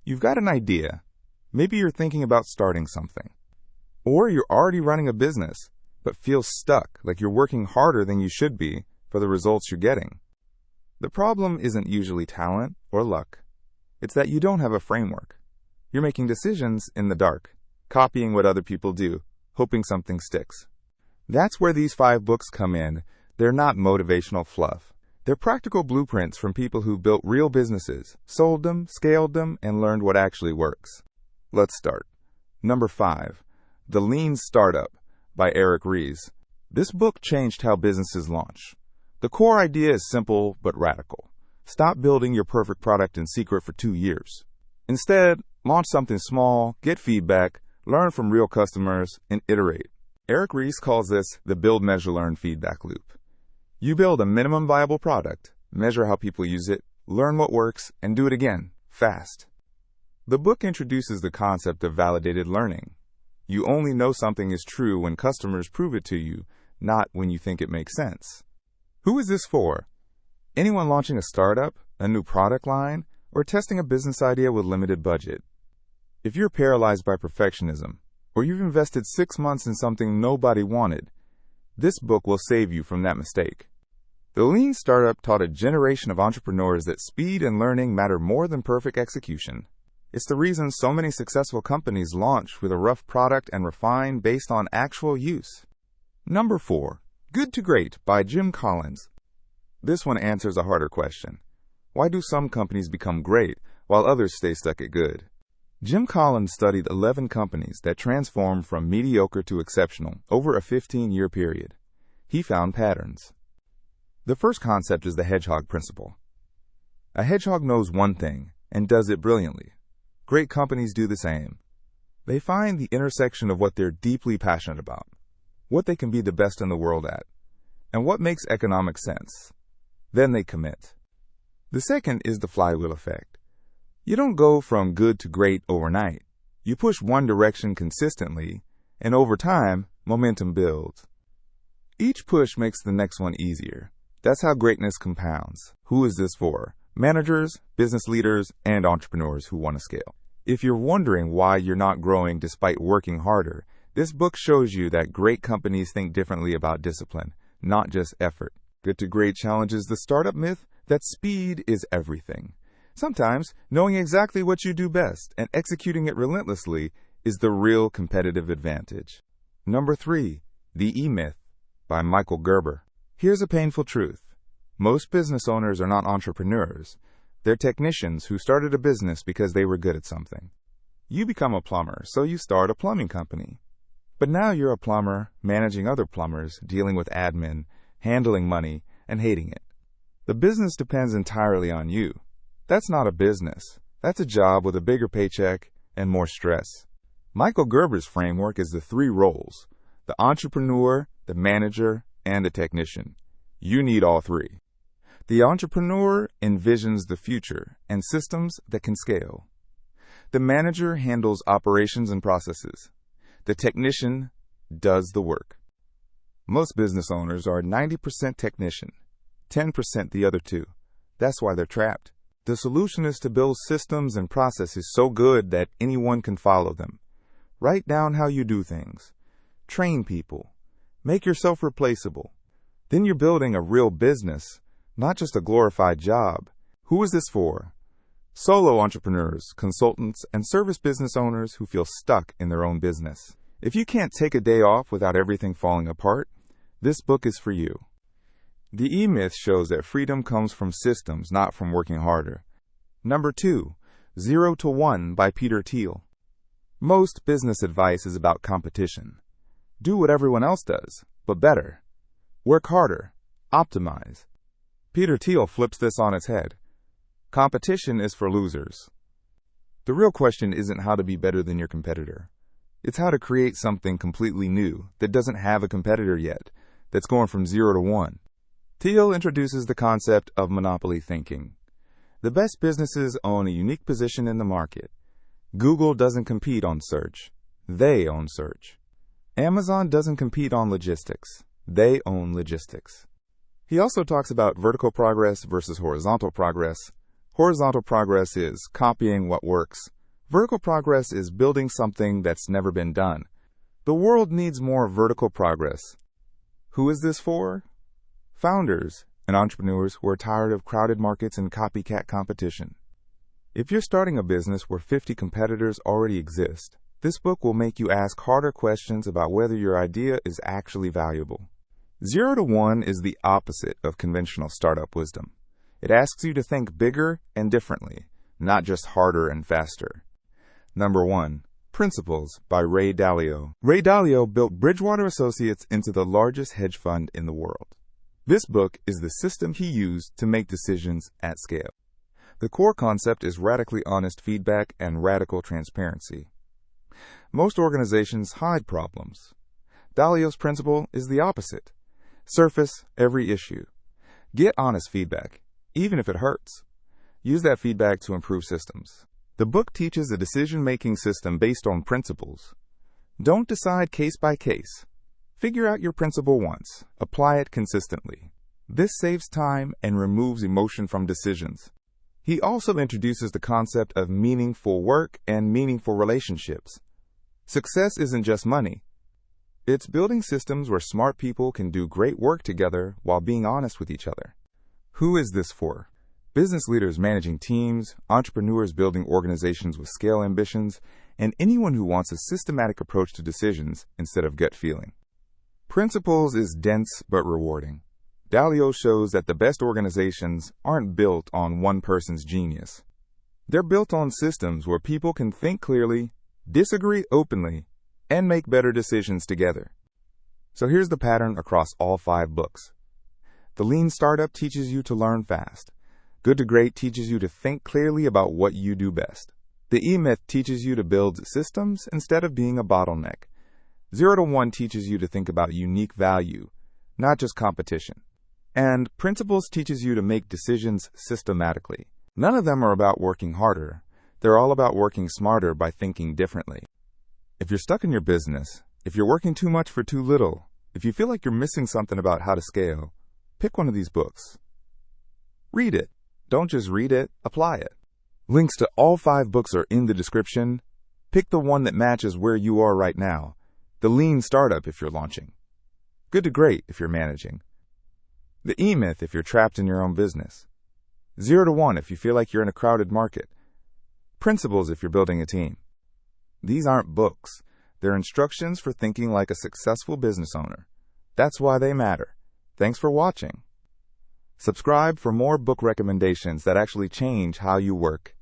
You've got an idea. Maybe you're thinking about starting something. Or you're already running a business, but feel stuck, like you're working harder than you should be for the results you're getting. The problem isn't usually talent or luck. It's that you don't have a framework. You're making decisions in the dark, copying what other people do, hoping something sticks. That's where these 5 books come in. They're not motivational fluff. They're practical blueprints from people who built real businesses, sold them, scaled them, and learned what actually works. Let's start. Number 5, The Lean Startup by Eric Ries. This book changed how businesses launch. The core idea is simple but radical. Stop building your perfect product in secret for 2 years. Instead, launch something small, get feedback, learn from real customers, and iterate. Eric Ries calls this the build, measure, learn feedback loop. You build a minimum viable product, measure how people use it, learn what works, and do it again, fast. The book introduces the concept of validated learning. You only know something is true when customers prove it to you, not when you think it makes sense. Who is this for? Anyone launching a startup, a new product line, or testing a business idea with limited budget. If you're paralyzed by perfectionism, or you've invested 6 months in something nobody wanted, this book will save you from that mistake. The Lean Startup taught a generation of entrepreneurs that speed and learning matter more than perfect execution. It's the reason so many successful companies launch with a rough product and refine based on actual use. Number 4, Good to Great by Jim Collins. This one answers a harder question. Why do some companies become great while others stay stuck at good? Jim Collins studied 11 companies that transformed from mediocre to exceptional over a 15-year period. He found patterns. The first concept is the hedgehog principle. A hedgehog knows one thing and does it brilliantly. Great companies do the same. They find the intersection of what they're deeply passionate about, what they can be the best in the world at, and what makes economic sense. Then they commit. The second is the flywheel effect. You don't go from good to great overnight. You push one direction consistently, and over time, momentum builds. Each push makes the next one easier. That's how greatness compounds. Who is this for? Managers, business leaders, and entrepreneurs who want to scale. If you're wondering why you're not growing despite working harder, this book shows you that great companies think differently about discipline, not just effort. Good to Great challenges the startup myth that speed is everything. Sometimes, knowing exactly what you do best and executing it relentlessly is the real competitive advantage. Number 3, The E-Myth by Michael Gerber. Here's a painful truth. Most business owners are not entrepreneurs. They're technicians who started a business because they were good at something. You become a plumber, so you start a plumbing company. But now you're a plumber, managing other plumbers, dealing with admin, handling money, and hating it. The business depends entirely on you. That's not a business. That's a job with a bigger paycheck and more stress. Michael Gerber's framework is the 3 roles: the entrepreneur, the manager, and the technician. You need all 3. The entrepreneur envisions the future and systems that can scale. The manager handles operations and processes. The technician does the work. Most business owners are 90% technician, 10% the other 2. That's why they're trapped. The solution is to build systems and processes so good that anyone can follow them. Write down how you do things. Train people. Make yourself replaceable. Then you're building a real business, not just a glorified job. Who is this for? Solo entrepreneurs, consultants, and service business owners who feel stuck in their own business. If you can't take a day off without everything falling apart, this book is for you. The E-Myth shows that freedom comes from systems, not from working harder. Number 2, 0 to 1 by Peter Thiel. Most business advice is about competition. Do what everyone else does, but better. Work harder. Optimize. Peter Thiel flips this on its head. Competition is for losers. The real question isn't how to be better than your competitor. It's how to create something completely new that doesn't have a competitor yet, that's going from 0 to 1. Thiel introduces the concept of monopoly thinking. The best businesses own a unique position in the market. Google doesn't compete on search. They own search. Amazon doesn't compete on logistics. They own logistics. He also talks about vertical progress versus horizontal progress. Horizontal progress is copying what works. Vertical progress is building something that's never been done. The world needs more vertical progress. Who is this for? Founders and entrepreneurs who are tired of crowded markets and copycat competition. If you're starting a business where 50 competitors already exist, this book will make you ask harder questions about whether your idea is actually valuable. 0 to 1 is the opposite of conventional startup wisdom. It asks you to think bigger and differently, not just harder and faster. Number 1. Principles by Ray Dalio. Ray Dalio built Bridgewater Associates into the largest hedge fund in the world. This book is the system he used to make decisions at scale. The core concept is radically honest feedback and radical transparency. Most organizations hide problems. Dalio's principle is the opposite. Surface every issue. Get honest feedback, even if it hurts. Use that feedback to improve systems. The book teaches a decision-making system based on principles. Don't decide case by case. Figure out your principle once. Apply it consistently. This saves time and removes emotion from decisions. He also introduces the concept of meaningful work and meaningful relationships. Success isn't just money. It's building systems where smart people can do great work together while being honest with each other. Who is this for? Business leaders managing teams, entrepreneurs building organizations with scale ambitions, and anyone who wants a systematic approach to decisions instead of gut feeling. Principles is dense but rewarding. Dalio shows that the best organizations aren't built on one person's genius. They're built on systems where people can think clearly, disagree openly, and make better decisions together. So here's the pattern across all 5 books. The Lean Startup teaches you to learn fast. Good to Great teaches you to think clearly about what you do best. The E-Myth teaches you to build systems instead of being a bottleneck. 0 to 1 teaches you to think about unique value, not just competition. And Principles teaches you to make decisions systematically. None of them are about working harder. They're all about working smarter by thinking differently. If you're stuck in your business, if you're working too much for too little, if you feel like you're missing something about how to scale, pick one of these books. Read it. Don't just read it, apply it. Links to all 5 books are in the description. Pick the one that matches where you are right now. The Lean Startup if you're launching. Good to Great if you're managing. The E-Myth if you're trapped in your own business. 0 to 1 if you feel like you're in a crowded market. Principles if you're building a team. These aren't books. They're instructions for thinking like a successful business owner. That's why they matter. Thanks for watching. Subscribe for more book recommendations that actually change how you work.